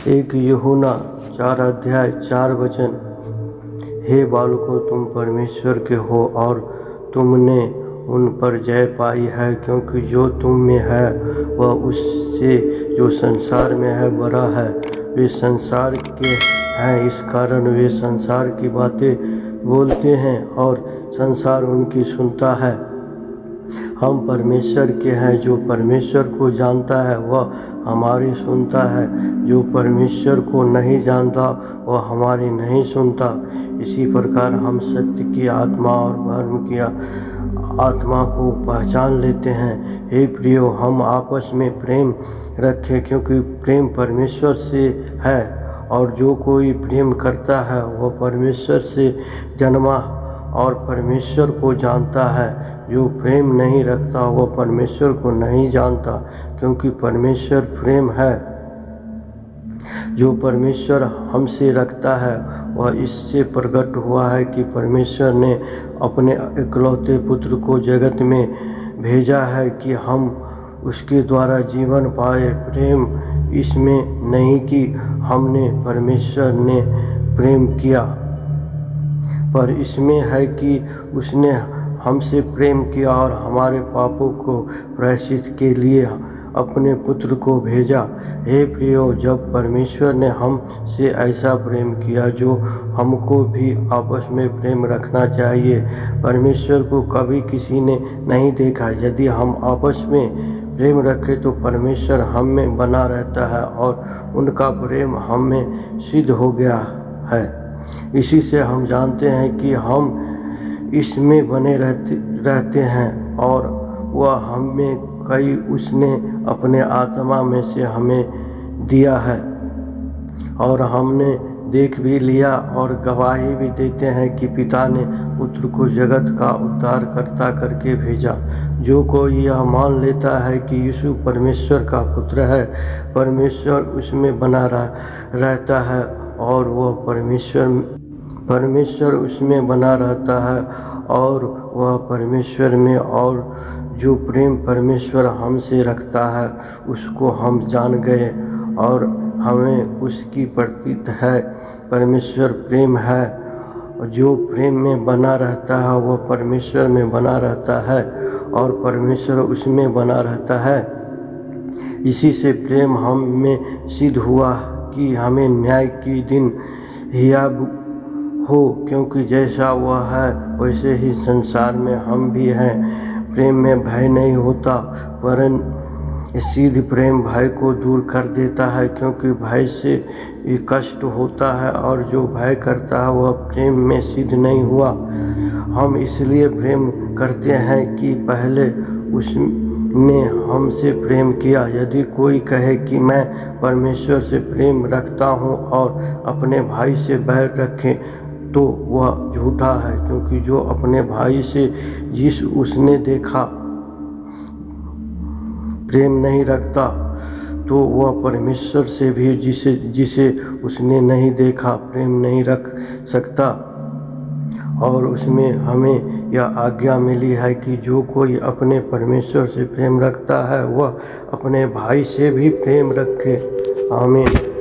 एक यूहन्ना 4:4 हे बालकों, तुम परमेश्वर के हो और तुमने उन पर जय पाई है, क्योंकि जो तुम में है वह उससे जो संसार में है बड़ा है। वे संसार के हैं, इस कारण वे संसार की बातें बोलते हैं और संसार उनकी सुनता है। हम परमेश्वर के हैं। जो परमेश्वर को जानता है वह हमारी सुनता है, जो परमेश्वर को नहीं जानता वह हमारी नहीं सुनता। इसी प्रकार हम सत्य की आत्मा और धर्म की आत्मा को पहचान लेते हैं। हे प्रियो, हम आपस में प्रेम रखें, क्योंकि प्रेम परमेश्वर से है और जो कोई प्रेम करता है वह परमेश्वर से जन्मा और परमेश्वर को जानता है। जो प्रेम नहीं रखता वह परमेश्वर को नहीं जानता, क्योंकि परमेश्वर प्रेम है। जो परमेश्वर हमसे रखता है वह इससे प्रकट हुआ है कि परमेश्वर ने अपने इकलौते पुत्र को जगत में भेजा है कि हम उसके द्वारा जीवन पाए। प्रेम इसमें नहीं कि हमने परमेश्वर ने प्रेम किया, पर इसमें है कि उसने हमसे प्रेम किया और हमारे पापों को प्रायश्चित के लिए अपने पुत्र को भेजा। हे प्रियो, जब परमेश्वर ने हमसे ऐसा प्रेम किया, जो हमको भी आपस में प्रेम रखना चाहिए। परमेश्वर को कभी किसी ने नहीं देखा। यदि हम आपस में प्रेम रखें तो परमेश्वर हम में बना रहता है और उनका प्रेम हम में सिद्ध हो गया है। इसी से हम जानते हैं कि हम इसमें बने रहते हैं और वह हमें कई उसने अपने आत्मा में से हमें दिया है। और हमने देख भी लिया और गवाही भी देते हैं कि पिता ने पुत्र को जगत का उद्धारकर्ता करके भेजा। जो कोई यह मान लेता है कि यीशु परमेश्वर का पुत्र है, परमेश्वर उसमें बना रहता है और वह परमेश्वर उसमें बना रहता है और वह परमेश्वर में। और जो प्रेम परमेश्वर हमसे रखता है उसको हम जान गए और हमें उसकी प्रतीत है। परमेश्वर प्रेम है, जो प्रेम में बना रहता है वह परमेश्वर में बना रहता है और परमेश्वर उसमें बना रहता है। इसी से प्रेम हम में सिद्ध हुआ कि हमें न्याय की दिन हियाब हो, क्योंकि जैसा वह है वैसे ही संसार में हम भी हैं। प्रेम में भय नहीं होता, वरन सिद्ध प्रेम भय को दूर कर देता है, क्योंकि भय से कष्ट होता है और जो भय करता है वह प्रेम में सिद्ध नहीं हुआ। हम इसलिए प्रेम करते हैं कि पहले उसने हमसे प्रेम किया। यदि कोई कहे कि मैं परमेश्वर से प्रेम रखता हूँ और अपने भाई से बैर रखे, तो वह झूठा है, क्योंकि जो अपने भाई से जिस उसने देखा प्रेम नहीं रखता, तो वह परमेश्वर से भी जिसे उसने नहीं देखा प्रेम नहीं रख सकता। और उसमें हमें यह आज्ञा मिली है कि जो कोई अपने परमेश्वर से प्रेम रखता है वह अपने भाई से भी प्रेम रखे। आमीन।